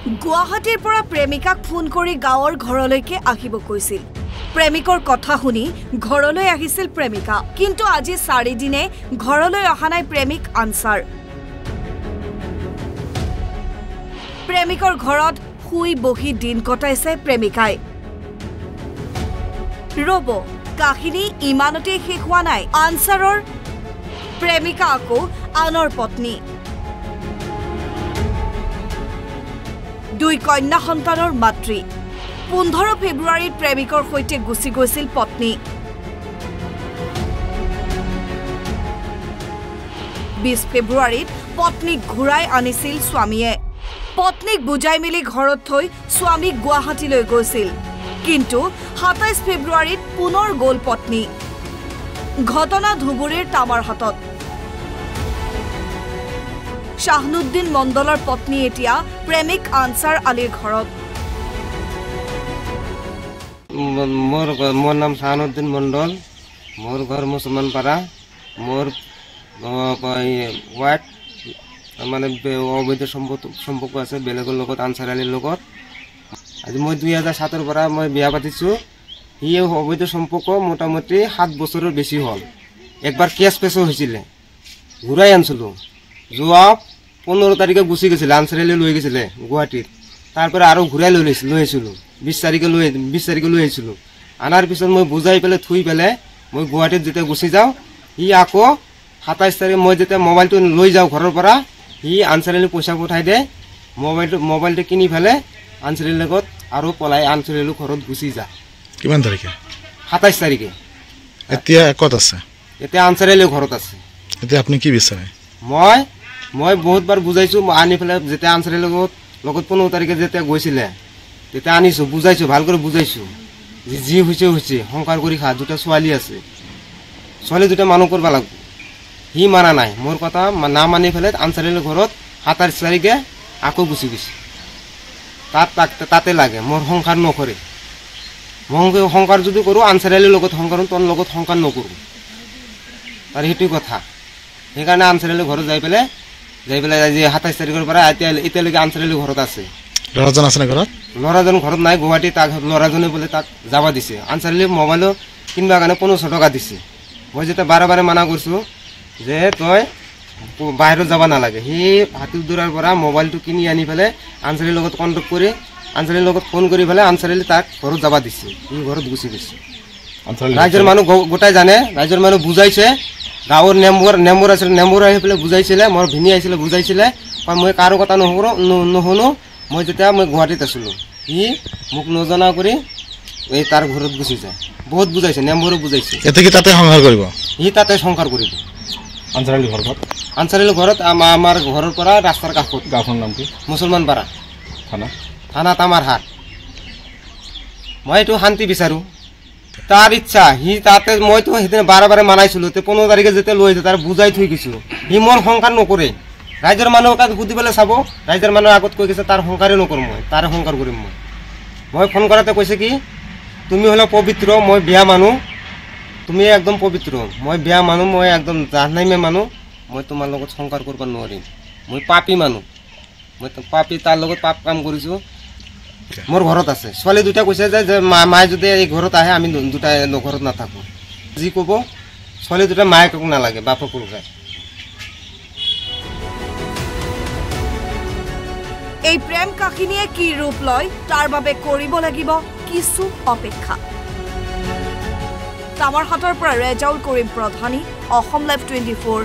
গুৱাহাটীৰ পৰা প্ৰেমিকাক ফোন কৰি গাঁৱৰ ঘৰলৈকে আহিব কৈছিল। প্ৰেমিকৰ কথা শুনি ঘৰলৈ আহিছিল প্ৰেমিকা, কিন্তু আজি 4 দিনে ঘৰলৈ অহা নাই প্ৰেমিক আনসাৰ। প্ৰেমিকৰ ঘৰত শুই বহি দিন কটাইছে প্ৰেমিকাই। ৰব, কাহিনী ইমানতে শেষ হোৱা নাই। আনসাৰৰ প্ৰেমিকা আকৌ আনৰ পত্নী। 2 কন্যা সন্তানৰ মাতৃ। 15 ফেব্ৰুৱাৰীত প্ৰেমিকৰ সৈতে গুচি গৈছিল পত্নী। 20 ফেব্ৰুৱাৰীত পত্নীক ঘূৰাই আনিছিল স্বামীয়ে। পত্নীক বুজাই মেলি ঘৰত থৈ স্বামীক গুৱাহাটীলৈ গৈছিল, কিন্তু 27 ফেব্ৰুৱাৰীত পুনৰ গ'ল পত্নী। ঘটনা ধুবুৰীৰ তামাৰহাটত। শাহনুদ্দিন মণ্ডলৰ পত্নী এতিয়া প্ৰেমিক আনসাৰ আলীৰ ঘৰত। মোৰ নাম শাহনুদ্দিন মণ্ডল, মোৰ ঘৰ মুছলমান পাৰা। মোৰ ৱাইফ মানে অবৈধ সম্পৰ্ক আছে বেলেগৰ লগত, আনসাৰ আলীৰ লগত। আজি মই 2007 পৰা মই বিয়া পাতিছোঁ। সি অবৈধ সম্পৰ্ক মোটামুটি 7 বছৰৰ বেছি হ'ল। একবাৰ কেছ পেছো হৈছিলে, ঘূৰাই আনিছিলোঁ। যোৱা 15 তাৰিখে গুচি গৈছিলে, আনসাৰ আলী লৈ গৈছিলে গুৱাহাটীত। তাৰপৰা আৰু ঘূৰাই লৈ আহিছিলোঁ। 20 তাৰিখে লৈ আহিছিলোঁ। আনাৰ পিছত মই বুজাই পেলাই থৈ পেলাই মই গুৱাহাটীত যেতিয়া গুচি যাওঁ, সি আকৌ 27 তাৰিখে মই যেতিয়া মোবাইলটো লৈ যাওঁ ঘৰৰ পৰা, সি আনসাৰ আলী পইচা পঠাই দিয়ে। মোবাইলটো কিনি পেলাই আনসাৰ আলীৰ লগত আৰু পলাই আনসাৰ আলীৰ ঘৰত গুচি যায়। কিমান তাৰিখে? 27 তাৰিখে। এতিয়া ক'ত আছে? এতিয়া আনসাৰ আলীৰ ঘৰত আছে। এতিয়া আপুনি কি বিচাৰে? মই বহুতবাৰ বুজাইছোঁ, আনি পেলাই যেতিয়া আনসাৰ আলীৰ লগত 15 তাৰিখে যেতিয়া গৈছিলে তেতিয়া আনিছোঁ, বুজাইছোঁ, ভাল কৰি বুজাইছোঁ। যি হৈছে সংসাৰ কৰি খা, 2টা ছোৱালী আছে, ছোৱালী 2টা মানুহ কৰিব লাগিব। সি মানা নাই, মোৰ কথা না মানি পেলাই আনসাৰ আলীৰ ঘৰত 27 তাৰিখে আকৌ গুচি গৈছে। তাতে লাগে, মোৰ সংসাৰ নকৰে। মই সংসাৰ যদি কৰোঁ আনসাৰ আলীৰ লগত সংসাৰ, তোৰ লগত সংসাৰ নকৰোঁ। তাৰ সেইটোৱে কথা। সেইকাৰণে আনসাৰ আলীৰ ঘৰত যাই পেলাই আজি 27 তাৰিখৰ পৰা এতিয়ালৈকে আনসাৰ আলীৰ ঘৰত আছে। ল'ৰাজন আছেনে ঘৰত? ল'ৰাজন ঘৰত নাই, গুৱাহাটী। তাক ল'ৰাজনে বোলে তাক যাব দিছে। আনসাৰ আলী মোবাইলো কিনিবৰ কাৰণে 1500 টকা দিছে। মই যেতিয়া বাৰে মানা কৰিছোঁ যে তই বাহিৰত যাব নালাগে, সি হাতীদুৰাৰ পৰা মোবাইলটো কিনি আনি পেলাই আনসাৰ আলীৰ লগত কণ্টেক্ট কৰি আনসাৰ আলীৰ লগত ফোন কৰি পেলাই আনসাৰ আলী তাক ঘৰত যাব দিছে। সি ঘৰত গুচি গৈছে। ৰাইজৰ মানুহ গোটাই জানে, ৰাইজৰ মানুহ বুজাইছে। গাঁৱৰ নেম্বৰ আছিলে, নেম্বৰ আহি পেলাই বুজাইছিলে। মোৰ ভিনি আহিছিলে, বুজাইছিলে। মই কাৰো কথা নুশুনো। মই গুৱাহাটীত আছিলোঁ, সি মোক নজনা কৰি এই তাৰ ঘৰত গুচি যায়। বহুত বুজাইছে, নেম্বৰো বুজাইছে। এতিয়া কি তাতে সংসাৰ কৰিব? সি তাতে সংসাৰ কৰিব। আনসাৰ আলীৰ ঘৰত? আনসাৰ আলীৰ ঘৰত আমাৰ ঘৰৰ পৰা ৰাস্তাৰ কাষত। গাঁওখনৰ নাম কি? মুছলমান পাৰা। থানা তামাৰহাট। মই এইটো শান্তি বিচাৰোঁ। তাৰ ইচ্ছা, সি তাতে মইতো সেইদিনা বাৰে মানাইছিলোঁ। 15 তাৰিখে যেতিয়া লৈ যায় তাৰ বুজাই থৈ গৈছোঁ। সি মোৰ সংসাৰ নকৰে। ৰাইজৰ মানুহক সুধি পেলাই চাব, ৰাইজৰ মানুহে আগত কৈ গৈছে তাৰ সংসাৰে নকৰোঁ, মই তাৰে সংসাৰ কৰিম। মই ফোন কৰাতে কৈছে কি, তুমি হ'লে পবিত্ৰ, মই বিয়া মানুহ, তুমি একদম পবিত্ৰ, মই বিয়া মানুহ, মই একদম জাহ্নামে মানুহ, মই তোমাৰ লগত সংসাৰ কৰিব নোৱাৰিম। মই পাপী মানুহ, মই পাপী, তাৰ লগত পাপ কাম কৰিছোঁ। মোৰ ঘৰত আছে। ছোৱালী 2টা কৈছে যে মায়ে যদি এই ঘৰত আহে আমি 2টা ঘৰত নাথাকোঁ। যি ক'ব ছোৱালী 2টা মায়েকক নালাগে, বাপকো লাগে। এই প্ৰেম কাহিনীয়ে কি ৰূপ লয় তাৰ বাবে কৰিব লাগিব কিছু অপেক্ষা। তামাৰহাটৰ পৰা ৰেজাউল কৰিম প্ৰধানী, অসম লাইভ 24।